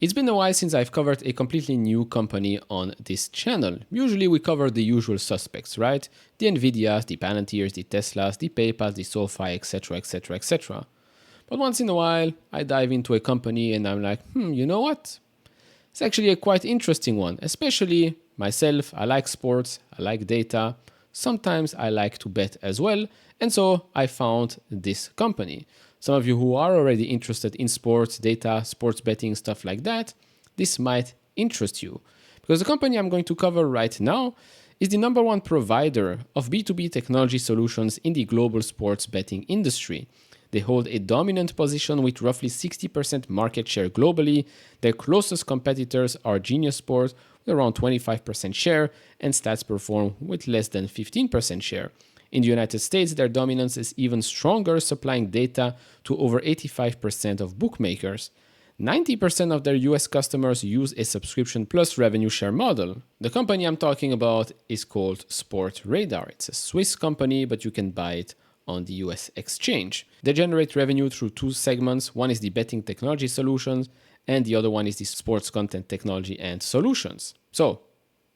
It's been a while since I've covered a completely new company on this channel. Usually we cover the usual suspects, right? The Nvidias, the Palantirs, the Teslas, the PayPal, the SoFi, etc, etc, etc. But once in a while, I dive into a company and I'm like, you know what? It's actually a quite interesting one, especially myself. I like sports, I like data. Sometimes I like to bet as well. And so I found this company. Some of you who are already interested in sports, data, sports betting, stuff like that, this might interest you. Because the company I'm going to cover right now is the number one provider of B2B technology solutions in the global sports betting industry. They hold a dominant position with roughly 60% market share globally. Their closest competitors are Genius Sports with around 25% share and Stats Perform with less than 15% share. In the United States, their dominance is even stronger, supplying data to over 85% of bookmakers. 90% of their US customers use a subscription plus revenue share model. The company I'm talking about is called Sportradar. It's a Swiss company, but you can buy it on the US exchange. They generate revenue through two segments. One is the betting technology solutions, and the other one is the sports content technology and solutions. So,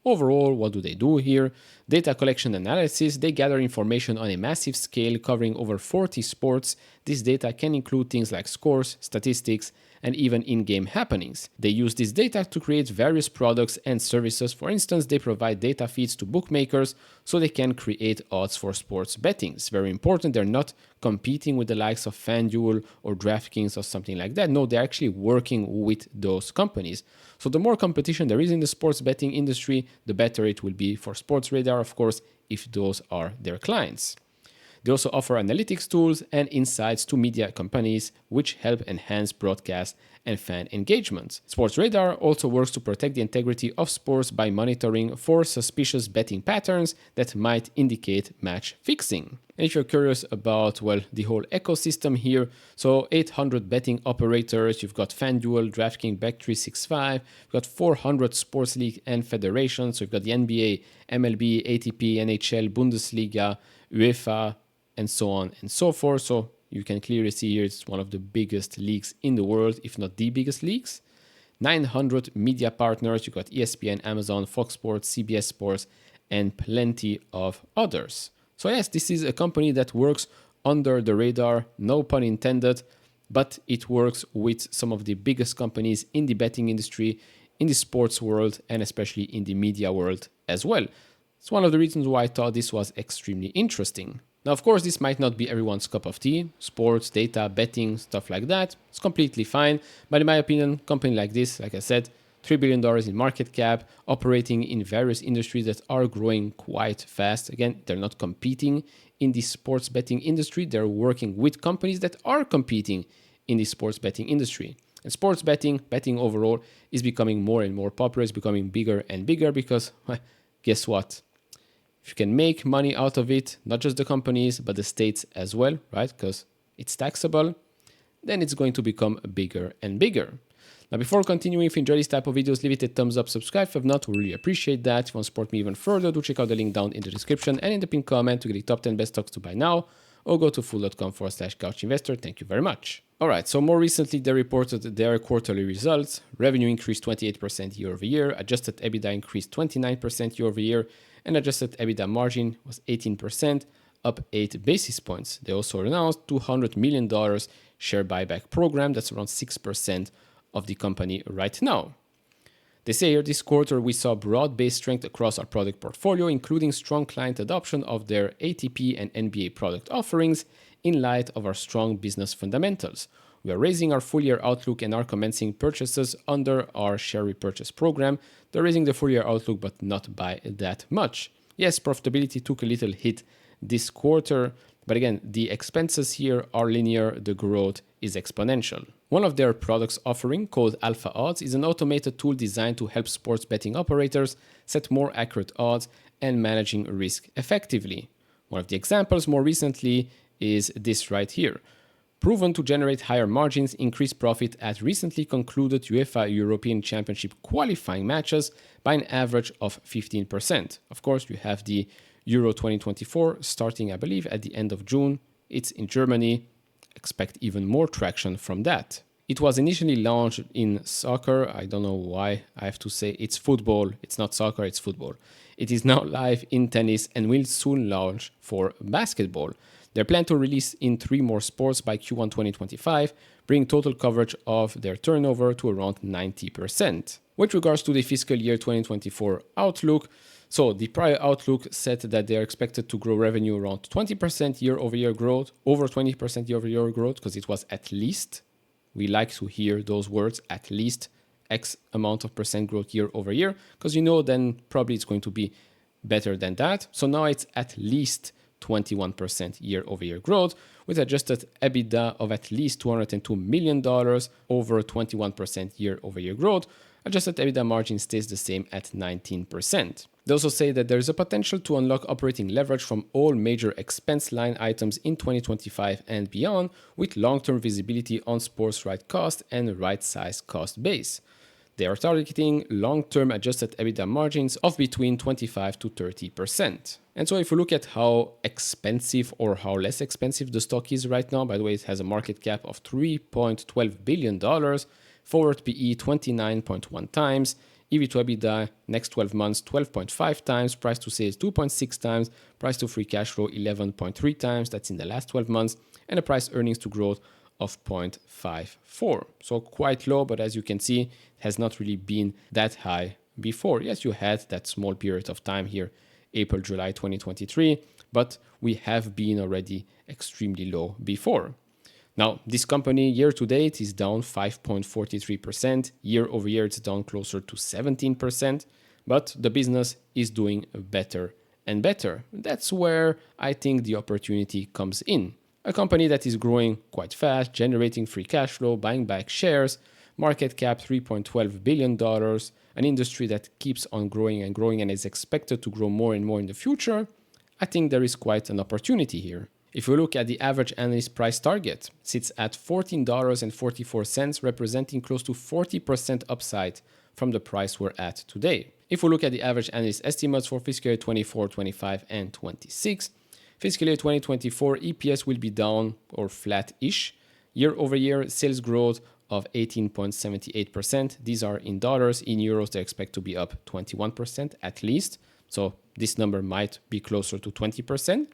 overall, what do they do here? Data collection analysis. They gather information on a massive scale covering over 40 sports. This data can include things like scores, statistics, and even in-game happenings. They use this data to create various products and services. For instance, they provide data feeds to bookmakers so they can create odds for sports betting. It's very important. They're not competing with the likes of FanDuel or DraftKings or something like that. No, they're actually working with those companies. So the more competition there is in the sports betting industry, the better it will be for Sportradar, of course, if those are their clients. They also offer analytics tools and insights to media companies, which help enhance broadcast and fan engagement. Sportradar also works to protect the integrity of sports by monitoring for suspicious betting patterns that might indicate match fixing. And if you're curious about, the whole ecosystem here, so 800 betting operators, you've got FanDuel, DraftKings, Bet365, you've got 400 sports leagues and federations, so you've got the NBA, MLB, ATP, NHL, Bundesliga, UEFA, and so on and so forth. So you can clearly see here it's one of the biggest leagues in the world, if not the biggest leagues. 900 media partners. You've got ESPN, Amazon, Fox Sports, CBS Sports, and plenty of others. So yes, this is a company that works under the radar, no pun intended, but it works with some of the biggest companies in the betting industry, in the sports world, and especially in the media world as well. It's one of the reasons why I thought this was extremely interesting. Now, of course, this might not be everyone's cup of tea. Sports, data, betting, stuff like that. It's completely fine. But in my opinion, a company like this, like I said, $3 billion in market cap, operating in various industries that are growing quite fast. Again, they're not competing in the sports betting industry. They're working with companies that are competing in the sports betting industry. And sports betting overall, is becoming more and more popular. It's becoming bigger and bigger because, guess what? If you can make money out of it, not just the companies, but the states as well, right? Because it's taxable, then it's going to become bigger and bigger. Now, before continuing, if you enjoy this type of videos, leave it a thumbs up, subscribe if not, we really appreciate that. If you want to support me even further, do check out the link down in the description and in the pinned comment to get the top 10 best stocks to buy now, or go to fool.com/couchinvestor. Thank you very much. All right, so more recently, they reported their quarterly results. Revenue increased 28% year over year, adjusted EBITDA increased 29% year over year, and adjusted EBITDA margin was 18%, up 8 basis points. They also announced $200 million share buyback program. That's around 6% of the company right now. They say here this quarter we saw broad-based strength across our product portfolio, including strong client adoption of their ATP and NBA product offerings in light of our strong business fundamentals. We are raising our full-year outlook and are commencing purchases under our share repurchase program. They're raising the full-year outlook, but not by that much. Yes, profitability took a little hit this quarter, but again, the expenses here are linear, the growth is exponential. One of their products offering, called Alpha Odds, is an automated tool designed to help sports betting operators set more accurate odds and managing risk effectively. One of the examples more recently is this right here. Proven to generate higher margins, increase profit at recently concluded UEFA European Championship qualifying matches by an average of 15%. Of course, you have the Euro 2024 starting, I believe, at the end of June. It's in Germany. Expect even more traction from that. It was initially launched in soccer. I don't know why I have to say it's football. It's not soccer, it's football. It is now live in tennis and will soon launch for basketball. They plan to release in 3 more sports by Q1 2025, bringing total coverage of their turnover to around 90%. With regards to the fiscal year 2024 outlook, so the prior outlook said that they are expected to grow revenue around 20% year-over-year growth, over 20% year-over-year growth, because it was at least. We like to hear those words, at least X amount of percent growth year-over-year, because then probably it's going to be better than that. So now it's at least 21% year-over-year growth, with adjusted EBITDA of at least $202 million, over 21% year-over-year growth. Adjusted EBITDA margin stays the same at 19%. They also say that there is a potential to unlock operating leverage from all major expense line items in 2025 and beyond, with long-term visibility on Sportradar cost and right-sized cost base. They are targeting long-term adjusted EBITDA margins of between 25 to 30%. And so if you look at how expensive or how less expensive the stock is right now, by the way, it has a market cap of $3.12 billion, forward PE 29.1 times, EV to EBITDA next 12 months 12.5 times, price to sales 2.6 times, price to free cash flow 11.3 times, that's in the last 12 months, and a price earnings to growth of 0.54. So quite low, but as you can see, it has not really been that high before. Yes, you had that small period of time here, April, July 2023, but we have been already extremely low before. Now, this company year to date is down 5.43%. Year over year, it's down closer to 17%, but the business is doing better and better. That's where I think the opportunity comes in. A company that is growing quite fast, generating free cash flow, buying back shares, market cap $3.12 billion, an industry that keeps on growing and is expected to grow more and more in the future. I think there is quite an opportunity here. If we look at the average analyst price target, it sits at $14.44, representing close to 40% upside from the price we're at today. If we look at the average analyst estimates for fiscal year 24, 25, and 26, fiscal year 2024 EPS will be down or flat-ish. Year over year, sales growth of 18.78%. These are in dollars. In euros, they expect to be up 21% at least. So this number might be closer to 20%.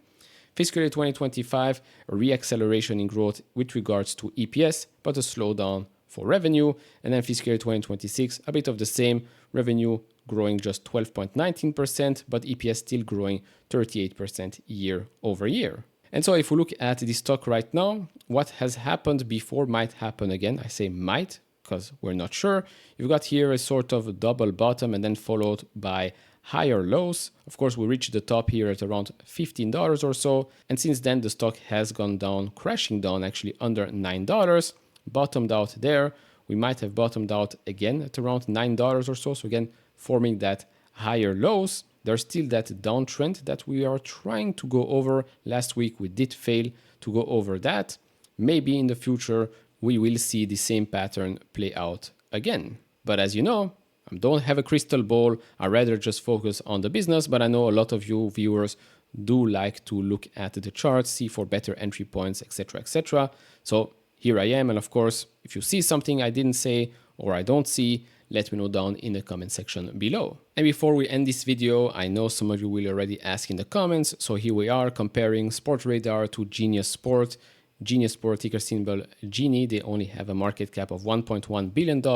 Fiscal year 2025, a re-acceleration in growth with regards to EPS, but a slowdown for revenue. And then fiscal year 2026, a bit of the same, revenue growing just 12.19%, but EPS still growing 38% year over year. And so if we look at the stock right now, what has happened before might happen again. I say might because we're not sure. You've got here a sort of double bottom and then followed by higher lows. Of course, we reached the top here at around $15 or so. And since then, the stock has gone down, crashing down actually under $9, bottomed out there. We might have bottomed out again at around $9 or so. So again, forming that higher lows. There's still that downtrend that we are trying to go over. Last week, we did fail to go over that. Maybe in the future, we will see the same pattern play out again. But as you know, I don't have a crystal ball. I rather just focus on the business, but I know a lot of you viewers do like to look at the charts, see for better entry points, etc., etc. So here I am. And of course, if you see something I didn't say or I don't see, let me know down in the comment section below. And before we end this video, I know some of you will already ask in the comments. So here we are comparing Sportradar to Genius Sport. Genius Sport, ticker symbol Genie, they only have a market cap of $1.1 billion,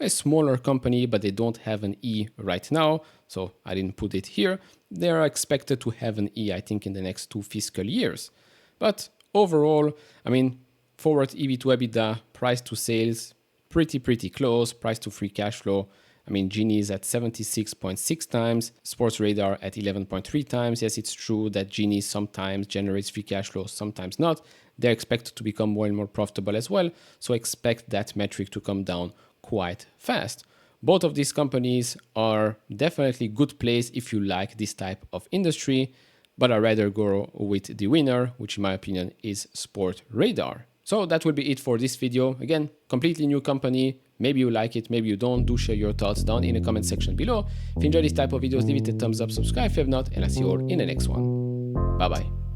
a smaller company, but they don't have an E right now, so I didn't put it here. They are expected to have an E, I think, in the next 2 fiscal years. But overall, I mean, forward EV to EBITDA, price to sales, pretty close, price to free cash flow. I mean, Genie is at 76.6 times, Sportradar at 11.3 times. Yes, it's true that Genie sometimes generates free cash flow, sometimes not. They're expected to become more and more profitable as well, so expect that metric to come down quite fast. Both of these companies are definitely good plays if you like this type of industry, but I'd rather go with the winner, which in my opinion is Sportradar. So that will be it for this video. Again, completely new company. Maybe you like it, maybe you don't. Do share your thoughts down in the comment section below. If you enjoy this type of videos, leave it a thumbs up, subscribe if you have not, and I'll see you all in the next one. Bye bye.